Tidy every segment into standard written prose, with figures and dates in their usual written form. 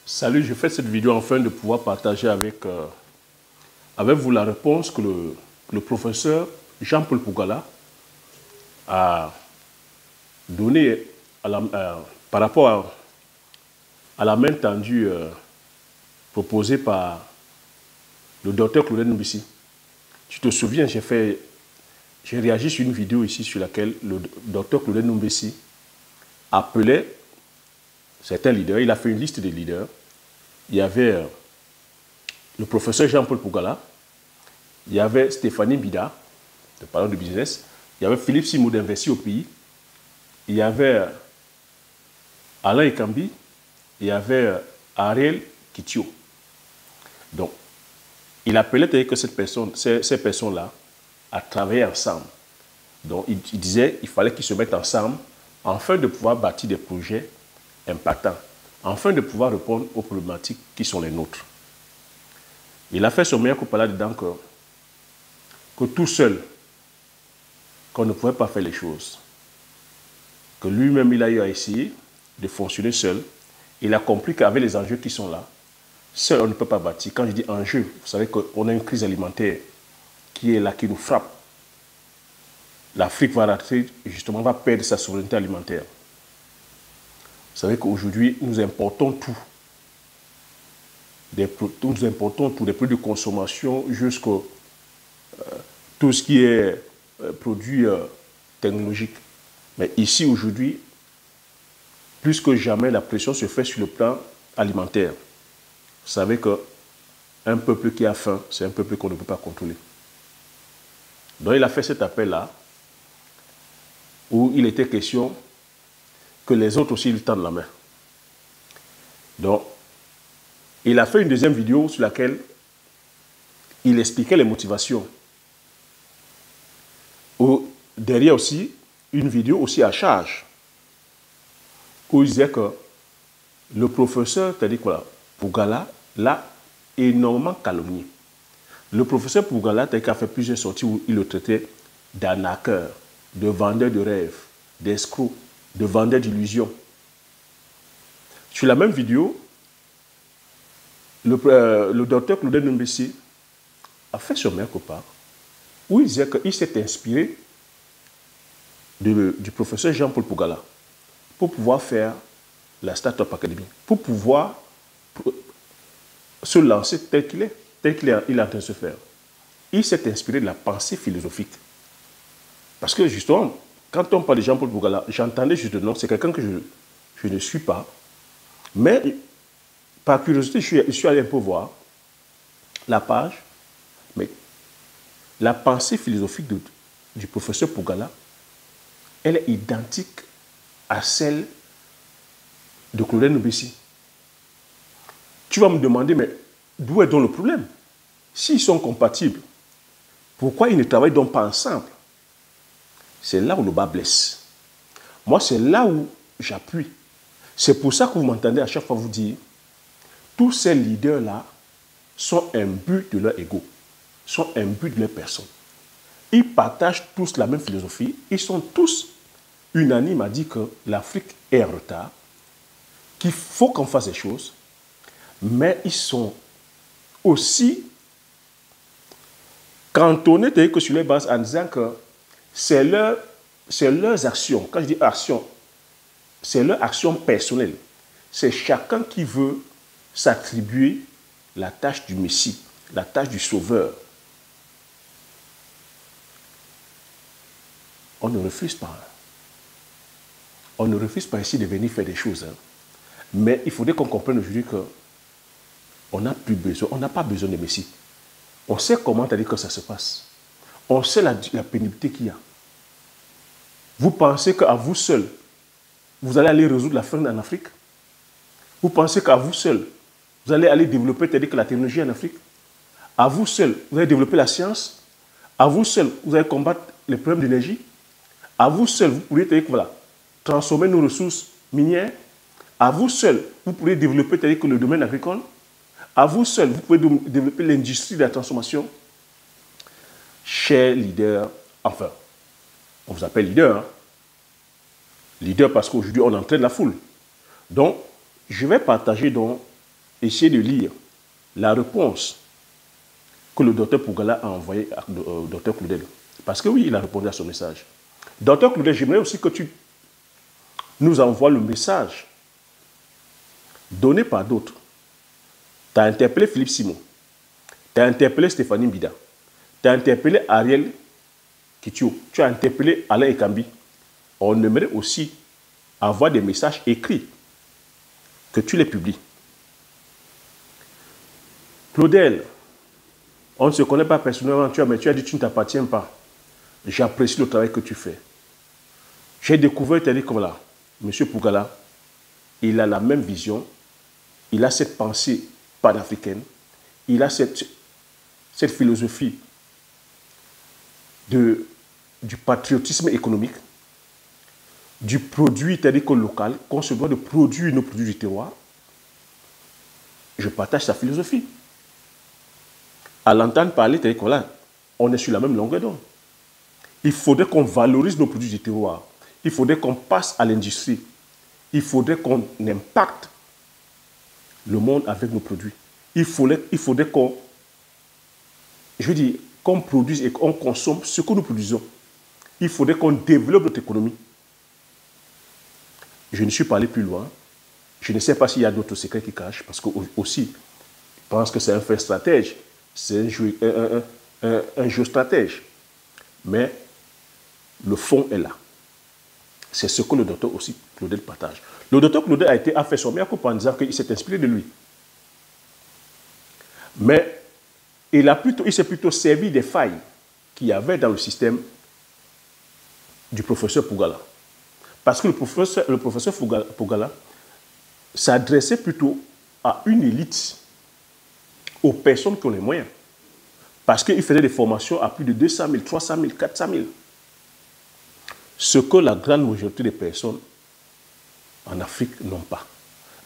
Salut, je fais cette vidéo afin de pouvoir partager avec vous la réponse que le professeur Jean-Paul Pougala a donnée par rapport à la main tendue proposée par le docteur Claudel Nubissi. Tu te souviens, j'ai réagi sur une vidéo ici sur laquelle le docteur Claudel Nubissi appelait certains leaders. Il a fait une liste des leaders. Il y avait le professeur Jean-Paul Pougala, il y avait Stéphanie Bida, le parlant de business, il y avait Philippe Simo d'Investir au pays, il y avait Alain Ekambi, il y avait Ariel Kitio. Donc, il appelait que ces personnes-là à travailler ensemble. Donc, il disait qu'il fallait qu'ils se mettent ensemble afin de pouvoir bâtir des projets impactants, afin de pouvoir répondre aux problématiques qui sont les nôtres. Il a fait son meilleur coup là-dedans que tout seul, qu'on ne pouvait pas faire les choses. Que lui-même, il a eu à essayer de fonctionner seul. Il a compris qu'avec les enjeux qui sont là, seul, on ne peut pas bâtir. Quand je dis enjeu, vous savez qu'on a une crise alimentaire qui est là, qui nous frappe. L'Afrique va perdre sa souveraineté alimentaire. Vous savez qu'aujourd'hui, nous importons tout. Nous importons tous les produits de consommation jusqu'à tout ce qui est produit technologique. Mais ici, aujourd'hui, plus que jamais, la pression se fait sur le plan alimentaire. Vous savez qu'un peuple qui a faim, c'est un peuple qu'on ne peut pas contrôler. Donc, il a fait cet appel-là, où il était question que les autres aussi lui tendent la main. Donc, il a fait une deuxième vidéo sur laquelle il expliquait les motivations. Derrière aussi, une vidéo aussi à charge, où il disait que le professeur, c'est-à-dire quoi, Pougala, l'a énormément calomnié. Le professeur Pougala, c'est-à-dire qu'il a fait plusieurs sorties où il le traitait d'arnaqueur, de vendeur de rêves, d'escroc, de vendeur d'illusions. Sur la même vidéo, le docteur Claudel Nubissi a fait son meilleur copain, où il disait qu'il s'est inspiré du professeur Jean-Paul Pougala pour pouvoir faire la Startup Academy, pour pouvoir se lancer tel qu'il est, il est en train de se faire. Il s'est inspiré de la pensée philosophique. Parce que justement, quand on parle de Jean-Paul Pougala, j'entendais juste le nom, c'est quelqu'un que je ne suis pas, mais par curiosité, je suis allé un peu voir la page, mais la pensée philosophique du professeur Pougala, elle est identique à celle de Claudel Nubissi. Tu vas me demander, mais d'où est donc le problème? S'ils sont compatibles, pourquoi ils ne travaillent donc pas ensemble? C'est là où le bas blesse. Moi, c'est là où j'appuie. C'est pour ça que vous m'entendez à chaque fois vous dire, tous ces leaders-là sont imbus de leur ego, sont imbus de leur personne. Ils partagent tous la même philosophie, ils sont tous unanimes à dire que l'Afrique est en retard, qu'il faut qu'on fasse des choses, mais ils sont aussi cantonnés que sur les bases en disant que c'est leurs actions. Quand je dis actions, c'est leur action personnelle. C'est chacun qui veut s'attribuer la tâche du Messie, la tâche du Sauveur. On ne refuse pas. On ne refuse pas ici de venir faire des choses. Mais il faudrait qu'on comprenne aujourd'hui qu'on n'a plus besoin, on n'a pas besoin de Messie. On sait comment dire que ça se passe. On sait la pénibilité qu'il y a. Vous pensez qu'à vous seul, vous allez aller résoudre la faim en Afrique? Vous pensez qu'à vous seul, vous allez aller développer la technologie en Afrique? À vous seul, vous allez développer la science? À vous seul, vous allez combattre les problèmes d'énergie? À vous seul, vous pourriez transformer nos ressources minières? À vous seul, vous pourriez développer le domaine agricole? À vous seul, vous pouvez développer l'industrie de la transformation? Chers leaders, enfin, on vous appelle leader, hein? Leader parce qu'aujourd'hui, on entraîne la foule. Donc, je vais partager donc essayé de lire la réponse que le docteur Pougala a envoyée au docteur Claudel. Parce que oui, il a répondu à son message. Docteur Claudel, j'aimerais aussi que tu nous envoies le message donné par d'autres. Tu as interpellé Philippe Simon. Tu as interpellé Stéphanie Mbida. Tu as interpellé Ariel Kitio. Tu as interpellé Alain Ekambi. On aimerait aussi avoir des messages écrits, que tu les publies. Claudel, on ne se connaît pas personnellement, mais tu as dit que tu ne t'appartiens pas. J'apprécie le travail que tu fais. J'ai découvert, tu as dit comme là, M. Pougala, il a la même vision, il a cette pensée panafricaine, il a cette philosophie du patriotisme économique, du produit, c'est-à-dire local, qu'on se doit de produire nos produits du terroir. Je partage sa philosophie. À l'entendre parler, c'est-à-dire qu'on là, on est sur la même longueur d'onde. Il faudrait qu'on valorise nos produits du terroir. Il faudrait qu'on passe à l'industrie. Il faudrait qu'on impacte le monde avec nos produits. Il faudrait qu'on, je veux dire, qu'on produise et qu'on consomme ce que nous produisons. Il faudrait qu'on développe notre économie. Je ne suis pas allé plus loin. Je ne sais pas s'il y a d'autres secrets qui cachent, parce que aussi, je pense que c'est un fait stratège, c'est un jeu stratège. Mais le fond est là. C'est ce que le docteur aussi, Claudel, partage. Le docteur Claudel a fait son meilleur coup en disant qu'il s'est inspiré de lui. Mais il s'est plutôt servi des failles qu'il y avait dans le système du professeur Pougala. Parce que le professeur Pougala s'adressait plutôt à une élite, aux personnes qui ont les moyens. Parce qu'il faisait des formations à plus de 200 000, 300 000, 400 000. Ce que la grande majorité des personnes en Afrique n'ont pas.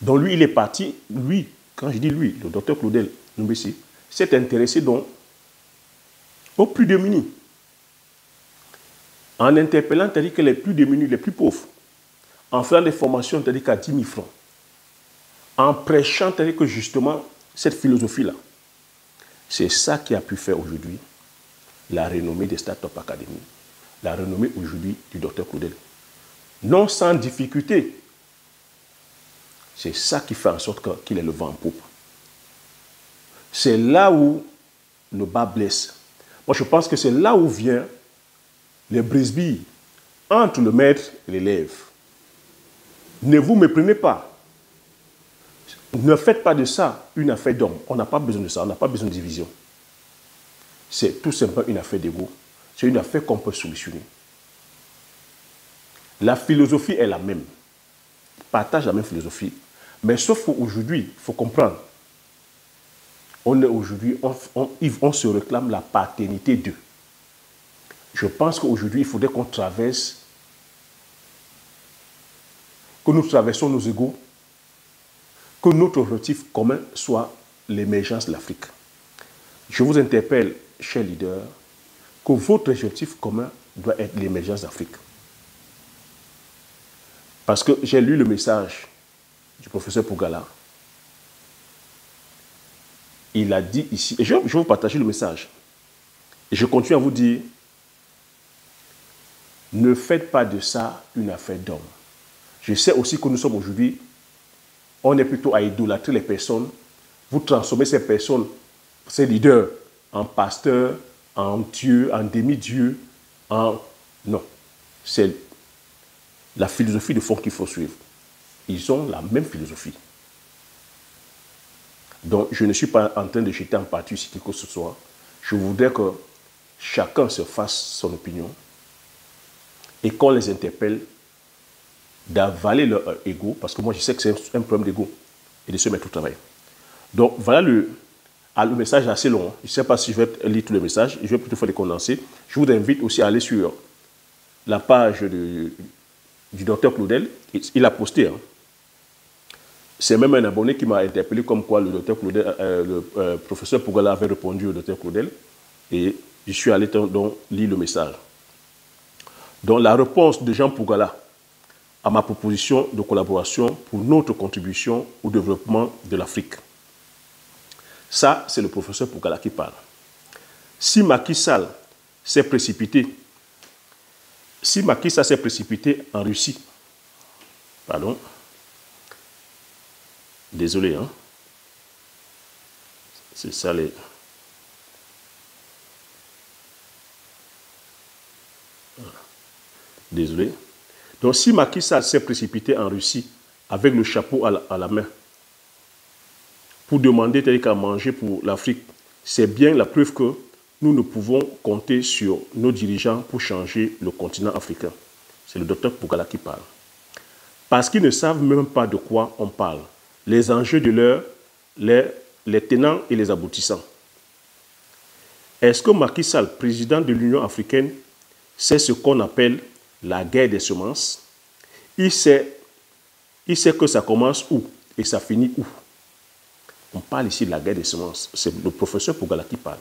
Donc lui, il est parti, lui, quand je dis lui, le docteur Claudel Numbesi, s'est intéressé donc aux plus démunis. En interpellant, c'est-à-dire que les plus démunis, les plus pauvres, en faisant des formations, c'est-à-dire qu'à 10 000 francs, en prêchant, c'est-à-dire que justement, cette philosophie-là, c'est ça qui a pu faire aujourd'hui la renommée des Start-up Academy, la renommée aujourd'hui du docteur Claudel. Non sans difficulté. C'est ça qui fait en sorte qu'il est le vent en poupe. C'est là où le bas blesse. Moi, je pense que c'est là où vient les brisbilles entre le maître et l'élève. Ne vous méprenez pas. Ne faites pas de ça une affaire d'homme. On n'a pas besoin de ça, on n'a pas besoin de division. C'est tout simplement une affaire d'ego. C'est une affaire qu'on peut solutionner. La philosophie est la même. On partage la même philosophie. Mais sauf qu'aujourd'hui, il faut comprendre, aujourd'hui, on se réclame la paternité d'eux. Je pense qu'aujourd'hui, il faudrait qu'on traverse, que nous traversons nos égos, que notre objectif commun soit l'émergence de l'Afrique. Je vous interpelle, chers leaders, que votre objectif commun doit être l'émergence d'Afrique. Parce que j'ai lu le message du professeur Pougala. Il a dit ici, et je vais vous partager le message. Et je continue à vous dire, ne faites pas de ça une affaire d'homme. Je sais aussi que nous sommes aujourd'hui, on est plutôt à idolâtrer les personnes. Vous transformez ces personnes, ces leaders, en pasteurs, en dieux, en demi-dieux, en... Non, c'est la philosophie de fond qu'il faut suivre. Ils ont la même philosophie. Donc, je ne suis pas en train de jeter en partie ce que ce soit. Je voudrais que chacun se fasse son opinion et qu'on les interpelle d'avaler leur ego, parce que moi, je sais que c'est un problème d'ego, et de se mettre au travail. Donc, voilà le message est assez long. Je ne sais pas si je vais lire tout le message. Je vais plutôt faire des condensés. Je vous invite aussi à aller sur la page du docteur Claudel. Il a posté. Hein. C'est même un abonné qui m'a interpellé comme quoi le docteur Claudel, le professeur Pougala avait répondu au docteur Claudel. Et je suis allé donc lire le message. Donc, la réponse de Jean Pougala à ma proposition de collaboration pour notre contribution au développement de l'Afrique. Ça, c'est le professeur Pougala qui parle. Si Macky Sall s'est précipité, en Russie, pardon, désolé, hein, c'est ça les... Désolé. Donc si Macky Sall s'est précipité en Russie avec le chapeau à la main pour demander tel qu'à manger pour l'Afrique, c'est bien la preuve que nous ne pouvons compter sur nos dirigeants pour changer le continent africain. C'est le docteur Pougala qui parle. Parce qu'ils ne savent même pas de quoi on parle. Les enjeux de l'heure, les tenants et les aboutissants. Est-ce que Macky Sall, président de l'Union africaine, sait ce qu'on appelle la guerre des semences? Il sait que ça commence où et ça finit où. On parle ici de la guerre des semences. C'est le professeur Pougala qui parle.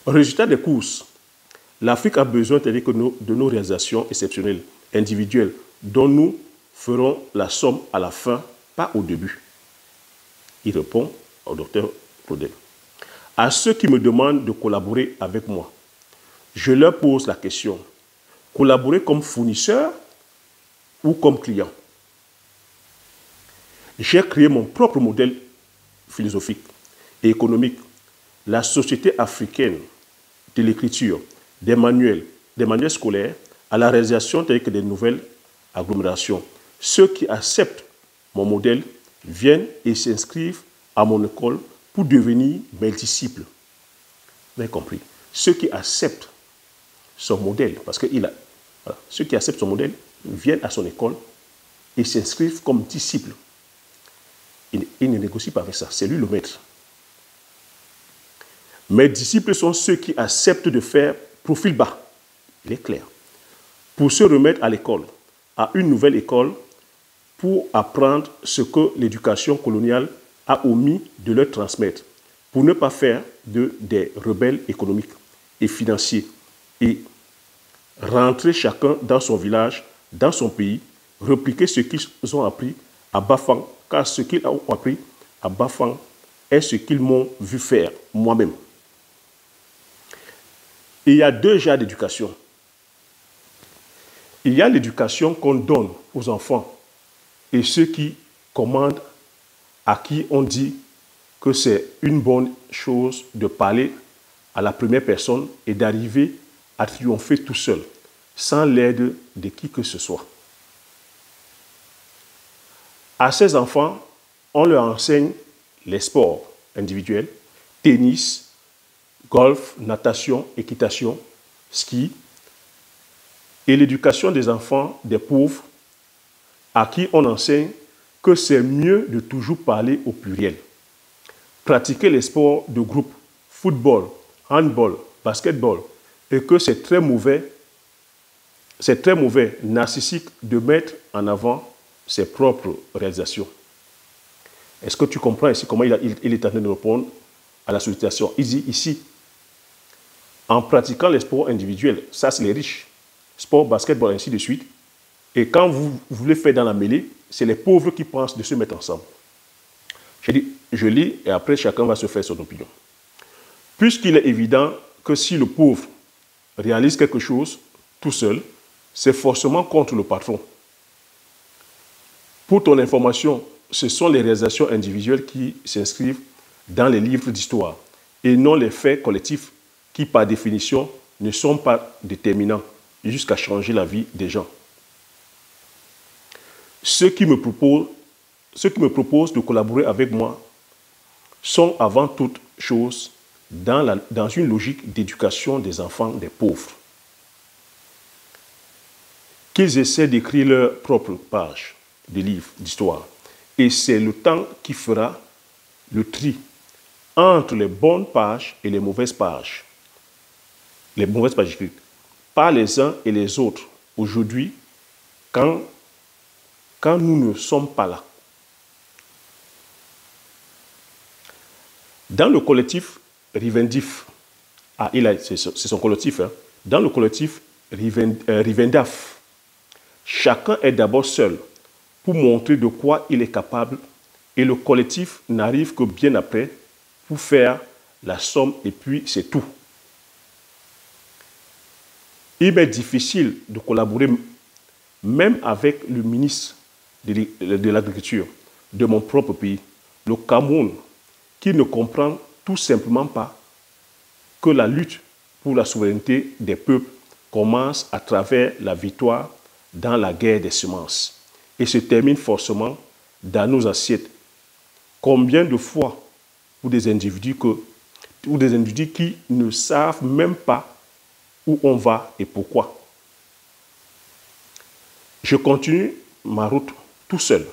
Résultat des courses, l'Afrique a besoin de nos réalisations exceptionnelles, individuelles, dont nous ferons la somme à la fin, pas au début. Il répond au docteur Claudel. À ceux qui me demandent de collaborer avec moi, je leur pose la question, collaborer comme fournisseur ou comme client? J'ai créé mon propre modèle philosophique et économique, la Société africaine de l'écriture, des manuels scolaires, à la réalisation telle que des nouvelles agglomérations. Ceux qui acceptent mon modèle viennent et s'inscrivent à mon école pour devenir mes disciples. Vous avez compris? Ceux qui acceptent son modèle, parce que ceux qui acceptent son modèle viennent à son école et s'inscrivent comme disciples. Il ne négocie pas avec ça, c'est lui le maître. Mes disciples sont ceux qui acceptent de faire profil bas, il est clair, pour se remettre à l'école, à une nouvelle école, pour apprendre ce que l'éducation coloniale a omis de leur transmettre, pour ne pas faire des rebelles économiques et financiers, et rentrer chacun dans son village, dans son pays, répliquer ce qu'ils ont appris à Bafang, car ce qu'ils ont appris à Bafang est ce qu'ils m'ont vu faire moi-même. Il y a deux genres d'éducation. Il y a l'éducation qu'on donne aux enfants et ceux qui commandent, à qui on dit que c'est une bonne chose de parler à la première personne et d'arriver à triompher tout seul, sans l'aide de qui que ce soit. À ces enfants, on leur enseigne les sports individuels, tennis, golf, natation, équitation, ski, et l'éducation des enfants des pauvres, à qui on enseigne que c'est mieux de toujours parler au pluriel. Pratiquer les sports de groupe, football, handball, basketball, et que c'est très mauvais narcissique de mettre en avant ses propres réalisations. Est-ce que tu comprends ici comment il est en train de répondre à la sollicitation? Il dit ici, en pratiquant les sports individuels, ça c'est les riches, sport, basketball, ainsi de suite, et quand vous voulez faire dans la mêlée, c'est les pauvres qui pensent de se mettre ensemble. Je lis et après chacun va se faire son opinion. Puisqu'il est évident que si le pauvre réalise quelque chose tout seul, c'est forcément contre le patron. Pour ton information, ce sont les réalisations individuelles qui s'inscrivent dans les livres d'histoire et non les faits collectifs qui, par définition, ne sont pas déterminants jusqu'à changer la vie des gens. Ceux qui me proposent de collaborer avec moi sont avant toute chose dans une logique d'éducation des enfants des pauvres. Qu'ils essaient d'écrire leur propre page de livres d'histoire. Et c'est le temps qui fera le tri entre les bonnes pages et les mauvaises pages. Les mauvaises pages écrites. Par les uns et les autres. Aujourd'hui, quand nous ne sommes pas là. Dans le collectif Rivendif, c'est son collectif, hein, dans le collectif Rivendaf, chacun est d'abord seul pour montrer de quoi il est capable et le collectif n'arrive que bien après pour faire la somme et puis c'est tout. Il m'est difficile de collaborer même avec le ministre de l'Agriculture de mon propre pays, le Cameroun, qui ne comprend tout simplement pas que la lutte pour la souveraineté des peuples commence à travers la victoire dans la guerre des semences et se termine forcément dans nos assiettes. Combien de fois pour des individus qui ne savent même pas où on va et pourquoi. Je continue ma route tout seul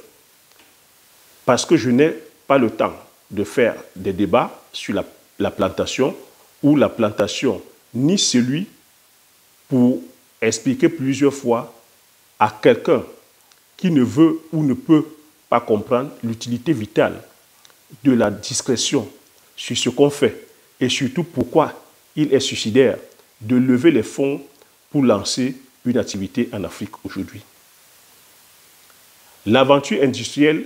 parce que je n'ai pas le temps de faire des débats sur la plantation ou la plantation, ni celui pour expliquer plusieurs fois à quelqu'un qui ne veut ou ne peut pas comprendre l'utilité vitale de la discrétion sur ce qu'on fait et surtout pourquoi il est suicidaire de lever les fonds pour lancer une activité en Afrique aujourd'hui. L'aventure industrielle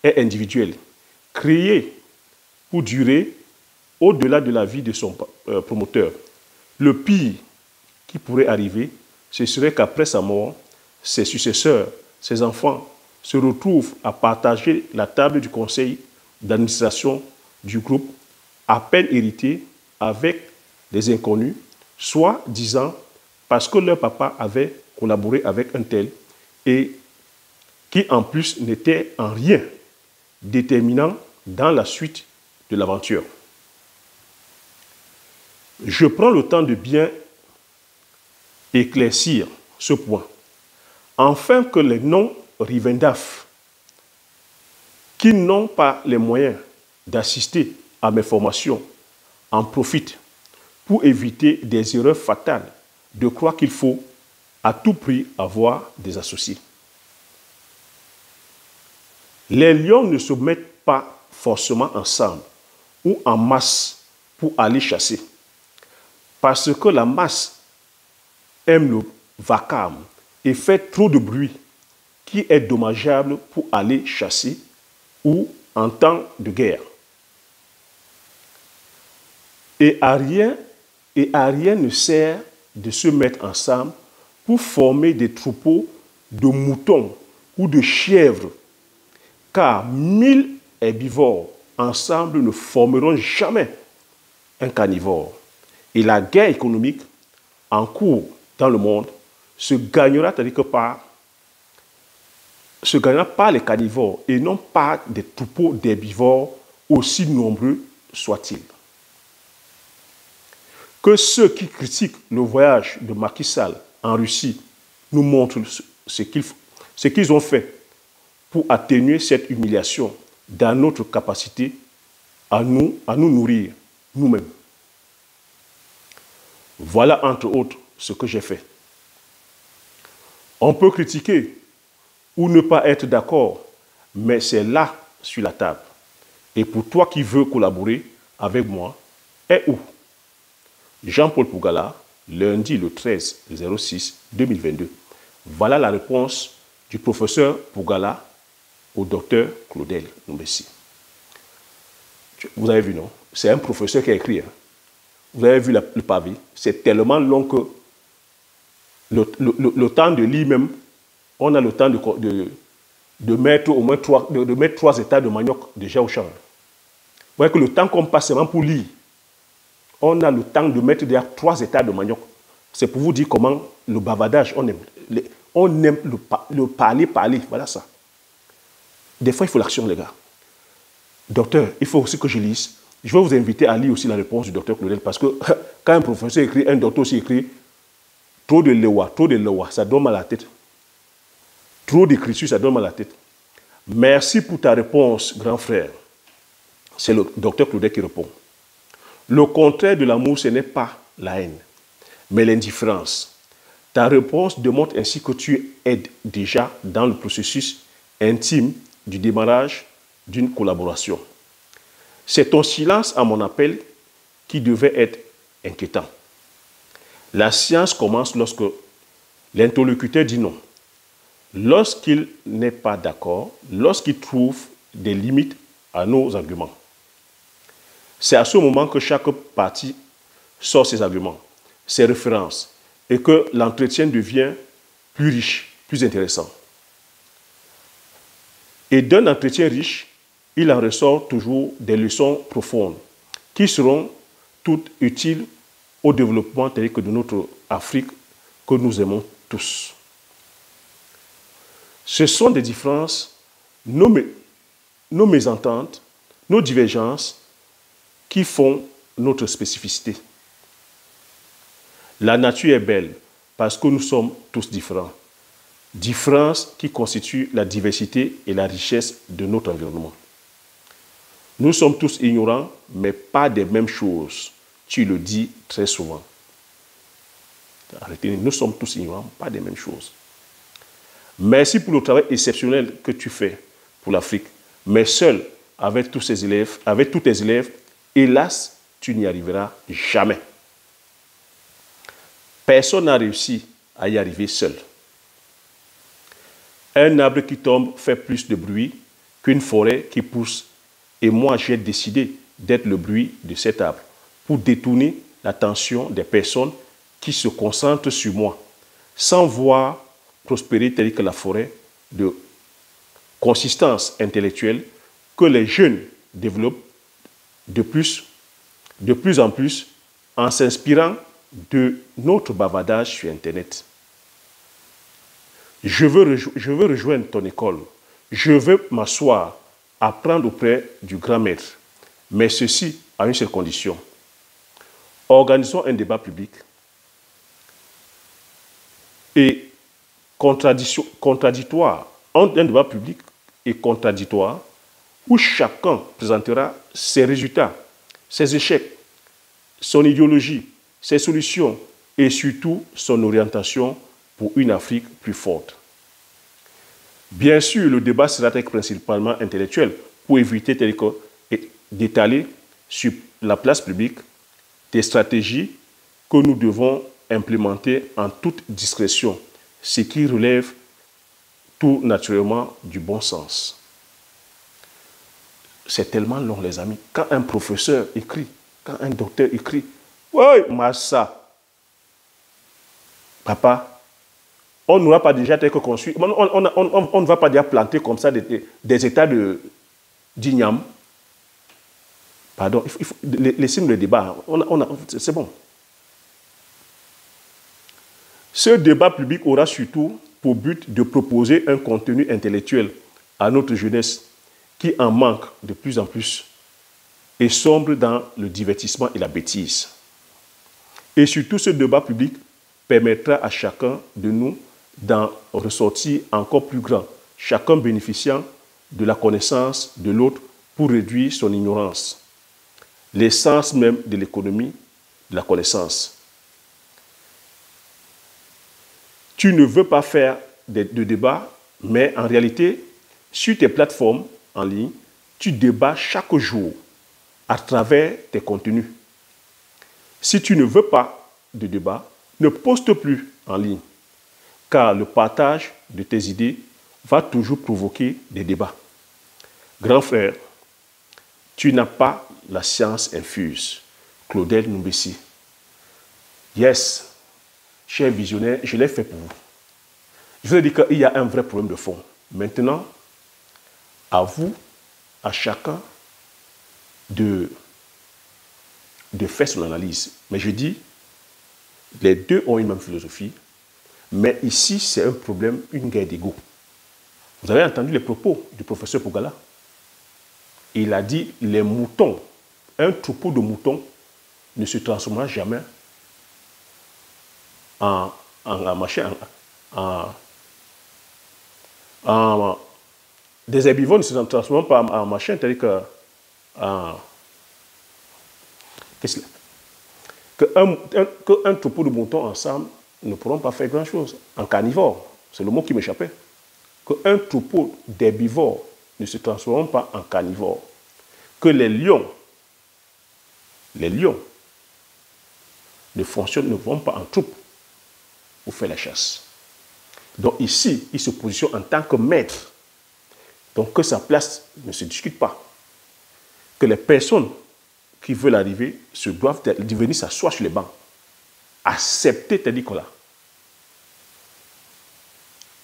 est individuelle, créée pour durer au-delà de la vie de son promoteur. Le pire qui pourrait arriver, ce serait qu'après sa mort, ses successeurs, ses enfants se retrouvent à partager la table du conseil d'administration du groupe à peine hérité avec des inconnus, soit disant parce que leur papa avait collaboré avec un tel et qui en plus n'était en rien déterminant dans la suite de l'aventure. Je prends le temps de bien éclaircir ce point, afin que les non-Rivendaf, qui n'ont pas les moyens d'assister à mes formations, en profitent pour éviter des erreurs fatales de croire qu'il faut à tout prix avoir des associés. Les lions ne se mettent pas forcément ensemble ou en masse pour aller chasser, parce que la masse aime le vacarme et fait trop de bruit qui est dommageable pour aller chasser ou en temps de guerre. Et à rien ne sert de se mettre ensemble pour former des troupeaux de moutons ou de chèvres, car 1000 herbivores ensemble ne formeront jamais un carnivore. Et la guerre économique en cours dans le monde se gagnera par les carnivores et non par des troupeaux d'herbivores aussi nombreux soient-ils. Que ceux qui critiquent le voyage de Macky Sall en Russie nous montrent ce qu'ils ont fait pour atténuer cette humiliation dans notre capacité à nous nourrir nous-mêmes. Voilà entre autres ce que j'ai fait. On peut critiquer ou ne pas être d'accord, mais c'est là sur la table. Et pour toi qui veux collaborer avec moi, est où? Jean-Paul Pougala, lundi le 13/06/2022. Voilà la réponse du professeur Pougala au docteur Claudel Nombessi. Vous avez vu, non? C'est un professeur qui a écrit. Hein? Vous avez vu le pavé. C'est tellement long que le temps de lire même, on a le temps de mettre au moins 3 états de manioc déjà au champ. Vous voyez que le temps qu'on passe seulement pour lire, on a le temps de mettre déjà 3 états de manioc. C'est pour vous dire comment le bavardage, on aime le parler, voilà ça. Des fois, il faut l'action, les gars. Docteur, il faut aussi que je lise. Je vais vous inviter à lire aussi la réponse du docteur Claudel, parce que quand un professeur écrit, un docteur aussi écrit, trop de lewa, ça donne mal à la tête. Trop d'écriture, ça donne mal à la tête. Merci pour ta réponse, grand frère. C'est le docteur Claudel qui répond. Le contraire de l'amour, ce n'est pas la haine, mais l'indifférence. Ta réponse démontre ainsi que tu aides déjà dans le processus intime du démarrage d'une collaboration. C'est ton silence à mon appel qui devait être inquiétant. La science commence lorsque l'interlocuteur dit non. Lorsqu'il n'est pas d'accord, lorsqu'il trouve des limites à nos arguments. C'est à ce moment que chaque partie sort ses arguments, ses références, et que l'entretien devient plus riche, plus intéressant. Et d'un entretien riche, il en ressort toujours des leçons profondes qui seront toutes utiles au développement tel que de notre Afrique que nous aimons tous. Ce sont des différences, nos mésententes, nos divergences qui font notre spécificité. La nature est belle parce que nous sommes tous différents. Différence qui constitue la diversité et la richesse de notre environnement. Nous sommes tous ignorants, mais pas des mêmes choses. Tu le dis très souvent. Arrêtez, nous sommes tous ignorants, pas des mêmes choses. Merci pour le travail exceptionnel que tu fais pour l'Afrique. Mais seul, avec tous tes élèves, hélas, tu n'y arriveras jamais. Personne n'a réussi à y arriver seul. Un arbre qui tombe fait plus de bruit qu'une forêt qui pousse. Et moi, j'ai décidé d'être le bruit de cet arbre pour détourner l'attention des personnes qui se concentrent sur moi, sans voir prospérer telle que la forêt de consistance intellectuelle que les jeunes développent de plus en plus en s'inspirant de notre bavardage sur Internet. Je veux rejoindre ton école. Je veux m'asseoir, apprendre auprès du grand maître. Mais ceci à une seule condition. Organisons un débat public et contradictoire, un débat public et contradictoire où chacun présentera ses résultats, ses échecs, son idéologie, ses solutions et surtout son orientation pour une Afrique plus forte. Bien sûr, le débat sera principalement intellectuel pour éviter d'étaler sur la place publique des stratégies que nous devons implémenter en toute discrétion, ce qui relève tout naturellement du bon sens. C'est tellement long, les amis. Quand un professeur écrit, quand un docteur écrit, « Oui, Massa, papa, on n'aura pas déjà tel que construit. On ne va pas déjà planter comme ça des états d'igname. » Pardon, laissez-nous le débat. C'est bon. Ce débat public aura surtout pour but de proposer un contenu intellectuel à notre jeunesse qui en manque de plus en plus et sombre dans le divertissement et la bêtise. Et surtout, ce débat public permettra à chacun de nous d'en ressortir encore plus grand, chacun bénéficiant de la connaissance de l'autre pour réduire son ignorance. L'essence même de l'économie de la connaissance. Tu ne veux pas faire de débat, mais en réalité, sur tes plateformes en ligne, tu débats chaque jour à travers tes contenus. Si tu ne veux pas de débat, ne poste plus en ligne, car le partage de tes idées va toujours provoquer des débats. Grand frère, tu n'as pas la science infuse. Claudel Numbessi. Yes, cher visionnaire, je l'ai fait pour vous. Je vous ai dit qu'il y a un vrai problème de fond. Maintenant, à vous, à chacun, de faire son analyse. Mais je dis, les deux ont une même philosophie, mais ici, c'est un problème, une guerre d'ego. Vous avez entendu les propos du professeur Pougala. Il a dit, les moutons, un troupeau de moutons ne se transformera jamais des herbivores ne se transforment pas en machin, c'est-à-dire qu'un troupeau de moutons ensemble ne pourront pas faire grand-chose. En carnivore, c'est le mot qui m'échappait. Qu'un troupeau d'herbivores ne se transformeront pas en carnivores. Que les lions ne vont pas en troupe pour faire la chasse. Donc ici, il se positionne en tant que maître Donc que sa place ne se discute pas. Que les personnes qui veulent arriver doivent venir s'asseoir sur les bancs. Accepter, t'as dit Nicolas,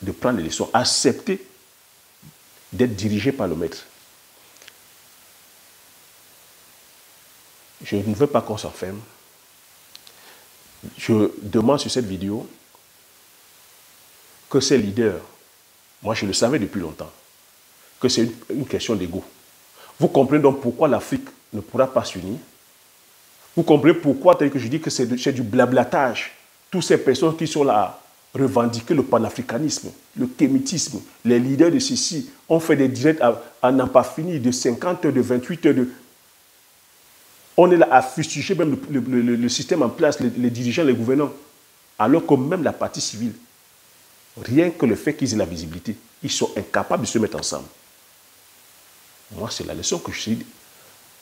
de prendre les leçons. Accepter d'être dirigé par le maître. Je ne veux pas qu'on s'enferme. Je demande sur cette vidéo que ces leaders, moi je le savais depuis longtemps, que c'est une question d'ego. Vous comprenez donc pourquoi l'Afrique ne pourra pas s'unir? Vous comprenez pourquoi, tel que je dis que c'est du blablatage. Toutes ces personnes qui sont là à revendiquer le panafricanisme, le kémitisme, les leaders de ceci, ont fait des directs à n'en pas finir, de 50 heures, de 28 heures. On est là à fustiger même le système en place, les dirigeants, les gouvernants. Alors que même la partie civile, rien que le fait qu'ils aient la visibilité, ils sont incapables de se mettre ensemble. Moi, c'est la leçon que je suis.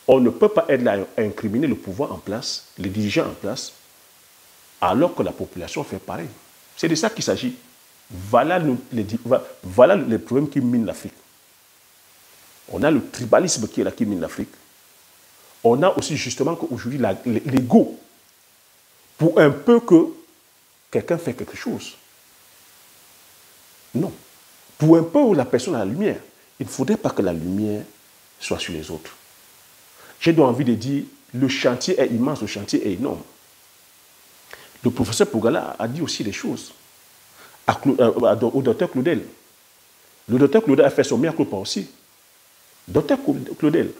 On ne peut pas être là à incriminer le pouvoir en place, les dirigeants en place, alors que la population fait pareil. C'est de ça qu'il s'agit. Voilà les problèmes qui minent l'Afrique. On a le tribalisme qui est là, qui mine l'Afrique. On a aussi justement qu'aujourd'hui l'ego, pour un peu que quelqu'un fait quelque chose. Non. Pour un peu où la personne a la lumière, il ne faudrait pas que la lumière soit sur les autres. J'ai donc envie de dire, le chantier est immense, le chantier est énorme. Le professeur Pogala a dit aussi des choses au docteur Claudel. Le docteur Claudel a fait son mea culpa aussi. Docteur Claudel,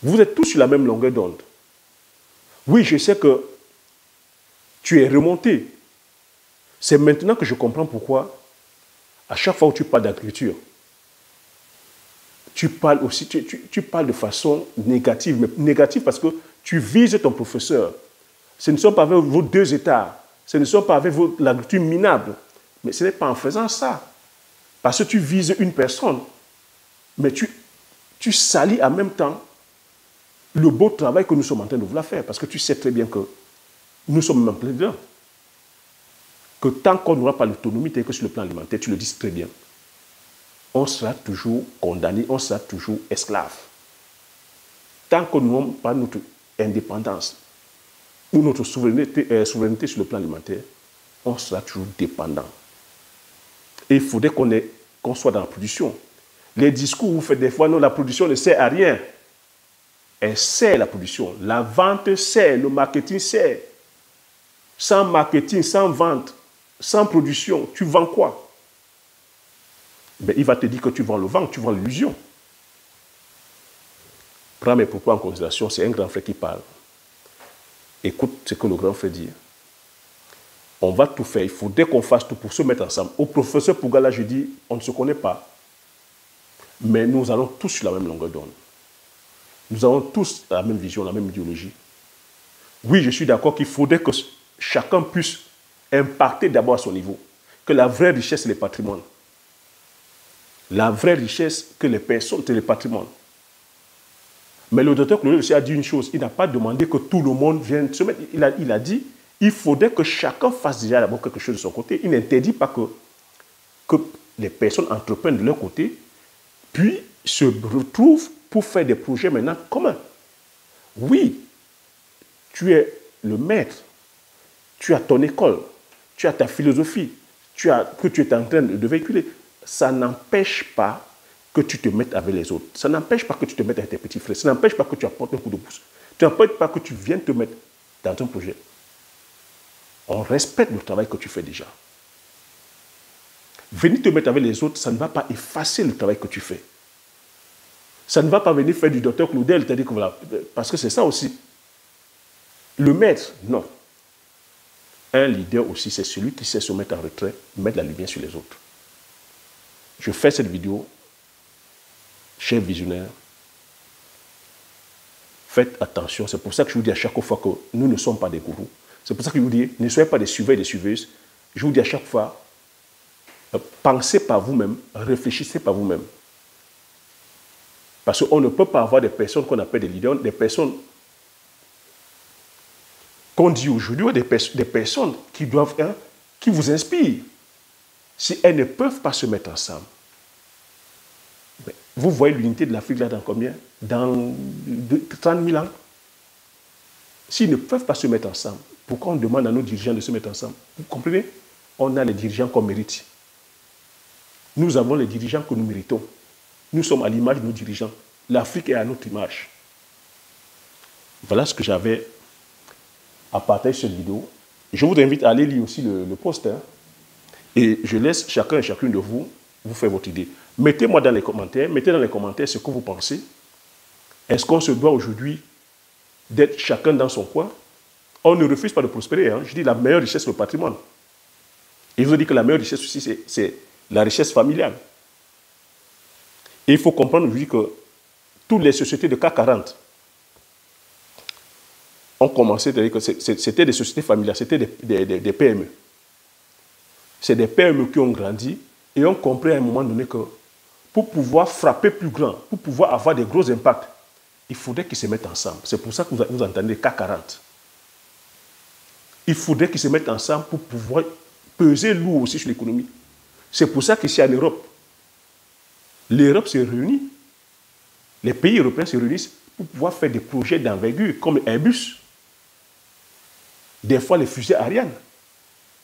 vous êtes tous sur la même longueur d'onde. Oui, je sais que tu es remonté. C'est maintenant que je comprends pourquoi, à chaque fois où tu parles d'agriculture, tu parles aussi, tu parles de façon négative, mais négative parce que tu vises ton professeur. Ce ne sont pas avec vos 2 États, ce ne sont pas avec l'agriculture minable, mais ce n'est pas en faisant ça. Parce que tu vises une personne, mais tu salis en même temps le beau travail que nous sommes en train de vouloir faire, parce que tu sais très bien que nous sommes en plein dedans. Que tant qu'on n'aura pas l'autonomie telle que sur le plan alimentaire, tu le dis très bien, on sera toujours condamné, on sera toujours esclave. Tant que nous n'avons pas notre indépendance ou notre souveraineté sur le plan alimentaire, on sera toujours dépendant. Et il faudrait qu'on soit dans la production. Les discours, vous faites des fois, non, la production ne sert à rien. Elle sert la production. La vente sert, le marketing sert. Sans marketing, sans vente, sans production, tu vends quoi? Ben, il va te dire que tu vends le vent, tu vends l'illusion. Prends mes propos en considération, c'est un grand frère qui parle. Écoute ce que le grand frère dit. On va tout faire, il faudrait qu'on fasse tout pour se mettre ensemble. Au professeur Pogala, je dis, on ne se connaît pas, mais nous allons tous sur la même longueur d'onde. Nous avons tous la même vision, la même idéologie. Oui, je suis d'accord qu'il faudrait que chacun puisse impacter d'abord à son niveau. Que la vraie richesse, c'est le patrimoine. La vraie richesse que les personnes, c'est le patrimoine. Mais le docteur Claudel aussi a dit une chose. Il n'a pas demandé que tout le monde vienne se mettre. Il a dit il faudrait que chacun fasse déjà d'abord quelque chose de son côté. Il n'interdit pas que les personnes entreprennent de leur côté, puis se retrouvent pour faire des projets maintenant communs. Oui, tu es le maître, tu as ton école, tu as ta philosophie, que tu es en train de véhiculer. Ça n'empêche pas que tu te mettes avec les autres. Ça n'empêche pas que tu te mettes avec tes petits frères. Ça n'empêche pas que tu apportes un coup de pouce. Ça n'empêche pas que tu viennes te mettre dans un projet. On respecte le travail que tu fais déjà. Venir te mettre avec les autres, ça ne va pas effacer le travail que tu fais. Ça ne va pas venir faire du docteur Claudel, c'est-à-dire que voilà, parce que c'est ça aussi. Le maître, non. Un leader aussi, c'est celui qui sait se mettre en retrait, mettre la lumière sur les autres. Je fais cette vidéo, chers visionnaires, faites attention. C'est pour ça que je vous dis à chaque fois que nous ne sommes pas des gourous. C'est pour ça que je vous dis, ne soyez pas des suiveurs et des suiveuses. Je vous dis à chaque fois, pensez par vous-même, réfléchissez par vous-même. Parce qu'on ne peut pas avoir des personnes qu'on appelle des leaders, des personnes qu'on dit aujourd'hui, des personnes qui qui vous inspirent. Si elles ne peuvent pas se mettre ensemble, Vous voyez l'unité de l'Afrique là dans combien? Dans 30 000 ans. S'ils ne peuvent pas se mettre ensemble, pourquoi on demande à nos dirigeants de se mettre ensemble? Vous comprenez? On a les dirigeants qu'on mérite. Nous avons les dirigeants que nous méritons. Nous sommes à l'image de nos dirigeants. L'Afrique est à notre image. Voilà ce que j'avais à partager cette vidéo. Je vous invite à aller lire aussi le post. Hein, et je laisse chacun et chacune de vous faire votre idée. Mettez-moi dans les commentaires, mettez dans les commentaires ce que vous pensez. Est-ce qu'on se doit aujourd'hui d'être chacun dans son coin? On ne refuse pas de prospérer. Hein. Je dis la meilleure richesse, le patrimoine. Et je vous dis que la meilleure richesse aussi, c'est la richesse familiale. Et il faut comprendre aujourd'hui que toutes les sociétés de CAC 40 ont commencé, c'est-à-dire que c'était des sociétés familiales, c'était des PME. C'est des PME qui ont grandi et ont compris à un moment donné que pour pouvoir frapper plus grand, pour pouvoir avoir des gros impacts, il faudrait qu'ils se mettent ensemble. C'est pour ça que vous entendez CAC 40. Il faudrait qu'ils se mettent ensemble pour pouvoir peser lourd aussi sur l'économie. C'est pour ça qu'ici en Europe, l'Europe se réunit. Les pays européens se réunissent pour pouvoir faire des projets d'envergure comme Airbus, des fois les fusées Ariane,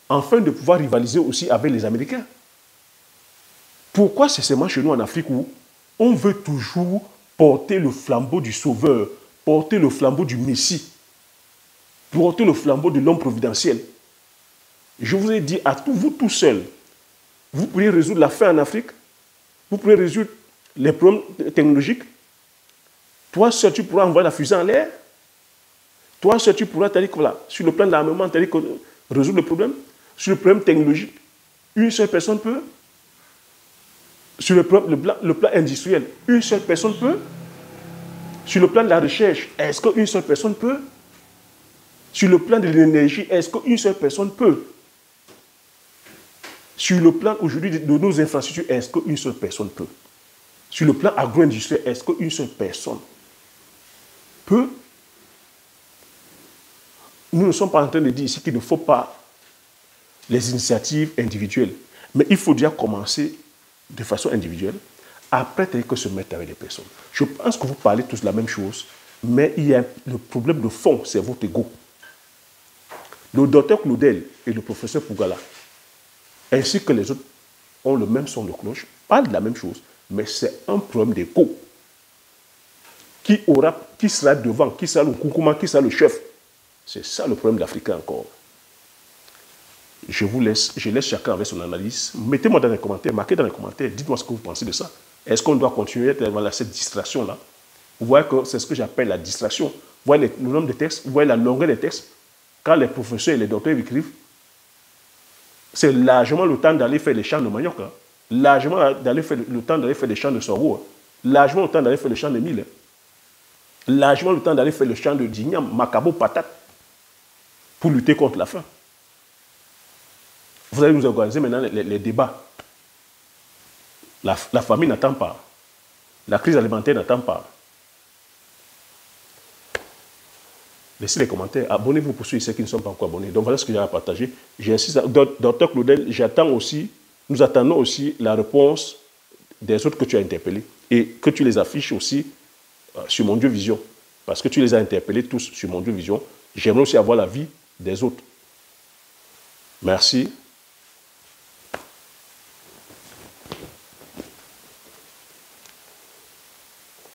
afin de pouvoir rivaliser aussi avec les Américains. Pourquoi c'est seulement chez nous en Afrique où on veut toujours porter le flambeau du Sauveur, porter le flambeau du Messie, porter le flambeau de l'homme providentiel? Je vous ai dit à vous tout seuls, vous pourriez résoudre la faim en Afrique, vous pourriez résoudre les problèmes technologiques. Toi seul, tu pourras envoyer la fusée en l'air. Toi seul, tu pourras, voilà, sur le plan de l'armement, résoudre le problème. Sur le problème technologique, une seule personne peut. Sur le plan industriel, une seule personne peut. Sur le plan de la recherche, est-ce qu'une seule personne peut? Sur le plan de l'énergie, est-ce qu'une seule personne peut? Sur le plan aujourd'hui de nos infrastructures, est-ce qu'une seule personne peut? Sur le plan agro-industriel, est-ce qu'une seule personne peut? Nous ne sommes pas en train de dire ici qu'il ne faut pas les initiatives individuelles. Mais il faut déjà commencer de façon individuelle, après que se mettre avec les personnes. Je pense que vous parlez tous de la même chose, mais il y a le problème de fond, c'est votre ego. Le docteur Claudel et le professeur Pougala, ainsi que les autres, ont le même son de cloche, parlent de la même chose, mais c'est un problème d'ego. Qui sera devant, qui sera le koukouma, qui sera le chef? C'est ça le problème d'Africain encore. Je laisse chacun avec son analyse. Mettez-moi dans les commentaires, marquez dans les commentaires, dites-moi ce que vous pensez de ça. Est-ce qu'on doit continuer à cette distraction-là? Vous voyez que c'est ce que j'appelle la distraction. Vous voyez le nombre de textes, vous voyez la longueur des textes. Quand les professeurs et les docteurs écrivent, c'est largement le temps d'aller faire les champs de manioc. Hein. Largement le temps d'aller faire les champs de sorgho. Hein. Largement le temps d'aller faire les champs de mil. Hein. Largement le temps d'aller faire le champ de d'igname, macabo, patate, pour lutter contre la faim. Vous allez nous organiser maintenant les débats. La famine n'attend pas. La crise alimentaire n'attend pas. Laissez les commentaires. Abonnez-vous pour ceux qui ne sont pas encore abonnés. Donc voilà ce que j'ai à partager. J'insiste, Dr Claudel, nous attendons aussi la réponse des autres que tu as interpellés et que tu les affiches aussi sur Mon Dieu Vision. Parce que tu les as interpellés tous sur Mon Dieu Vision. J'aimerais aussi avoir l'avis des autres. Merci.